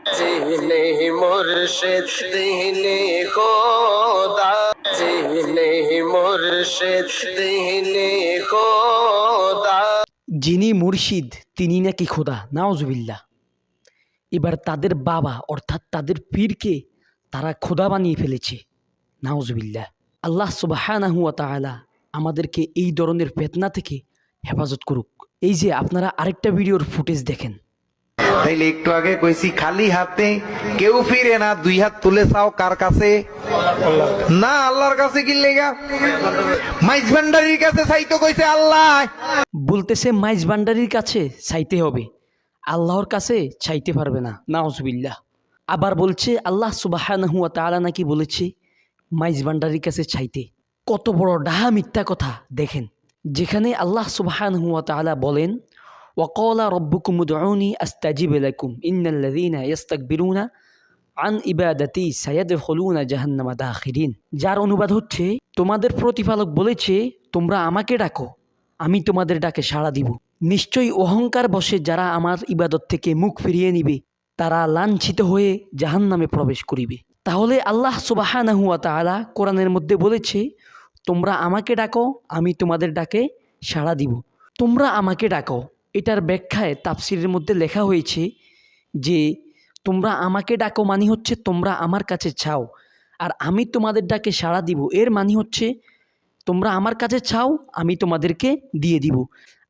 জিনে মুর্শিদ দিনে খোদা, জিনে মুর্শিদ দিনে খোদা। যিনি মুর্শিদ তিনি নাকি খোদা, নাউজুবিল্লাহ। এবার তাদের বাবা অর্থাৎ তাদের পীরকে তারা খোদা বানিয়ে ফেলেছে, নাউজুবিল্লাহ। আল্লাহ সুবহানাহু ওয়া তাআলা আমাদেরকে এই ধরনের ফিতনা থেকে হেফাজত করুক। এই যে আপনারা আরেকটা ভিডিওর ফুটেজ দেখেন। তাইলে একটু আগে কইছি খালি হাতে কেউ ফিরে না, দুই হাত তুলে চাও কার কাছে? না, আল্লাহর কাছে। কি লেগা? মাইজ ভান্ডারির কাছে চাইতো কইছে আল্লাহ। বলতেছে মাইজ ভান্ডারির কাছে চাইতে হবে, আল্লাহর কাছে চাইতে পারবে না, নাউজুবিল্লাহ। আবার বলছে আল্লাহ সুবহানাহু ওয়া তাআলা নাকি বলেছে মাইজ ভান্ডারির কাছে চাইতে। কত বড় ডাহা মিথ্যা কথা দেখেন। যেখানে আল্লাহ সুবহানাহু ওয়া তাআলা বলেন ওয়াকালা রব্বুকুম উদউনি আস্তাজিব লাকুম ইন্নাল্লাযীনা ইস্তাকবিরুনা আন ইবাদাতি সায়াদখুলুনা জাহান্নামা দাখিরিন। যার অনুবাদ হচ্ছে তোমাদের প্রতিপালক বলেছে তোমরা আমাকে ডাকো, আমি তোমাদের ডাকে সাড়া দিব। নিশ্চয়ই অহংকার বশে যারা আমার ইবাদত থেকে মুখ ফিরিয়ে নিবে তারা লাঞ্ছিত হয়ে জাহান্নামে প্রবেশ করিবে। তাহলে আল্লাহ সুবহানাহু ওয়া তাআলা কোরআনের মধ্যে বলেছে তোমরা আমাকে ডাকো, আমি তোমাদের ডাকে সাড়া দিব। তোমরা আমাকে ডাকো, এটার ব্যাখ্যায় তাফসিরের মধ্যে লেখা হয়েছে যে তোমরা আমাকে ডাকো মানে হচ্ছে তোমরা আমার কাছে চাও, আর আমি তোমাদের ডাকে সাড়া দিব এর মানে হচ্ছে তোমরা আমার কাছে চাও, আমি তোমাদেরকে দিয়ে দিব।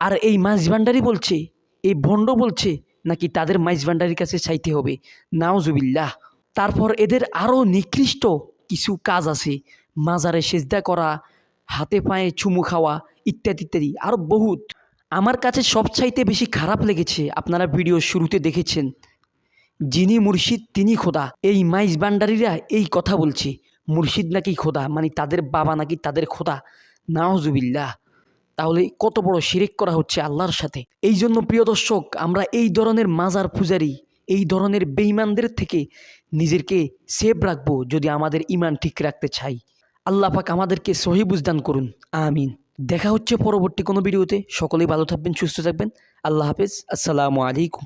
আর এই মাইজ ভান্ডারি বলছে, এই ভণ্ড বলছে নাকি তাদের মাইজ ভান্ডারির কাছে চাইতে হবে, নাউজুবিল্লাহ। তারপর এদের আরও নিকৃষ্ট কিছু কাজ আছে, মাজারে সেজদা করা, হাতে পায়ে চুমু খাওয়া, ইত্যাদি ইত্যাদি আরও বহুত। আমার কাছে সবচাইতে বেশি খারাপ লেগেছে, আপনারা ভিডিও শুরুতে দেখেছেন, যিনি মুর্শিদ তিনি খোদা। এই মাইজ ভান্ডারিরা এই কথা বলছে মুর্শিদ নাকি খোদা, মানে তাদের বাবা নাকি তাদের খোদা, নাউজুবিল্লাহ। তাহলে কত বড় শিরক করা হচ্ছে আল্লাহর সাথে। এই জন্য প্রিয় দর্শক, আমরা এই ধরনের মাজার পূজারি, এই ধরনের বেঈমানদের থেকে নিজেকে সেভ রাখবো যদি আমাদের ঈমান ঠিক রাখতে চাই। আল্লাহ পাক আমাদেরকে সহি বুঝদান করুন, আমিন। দেখা হচ্ছে পরবর্তী কোনো ভিডিওতে। সকলেই ভালো থাকবেন, সুস্থ থাকবেন। আল্লাহ হাফেজ, আসসালামু আলাইকুম।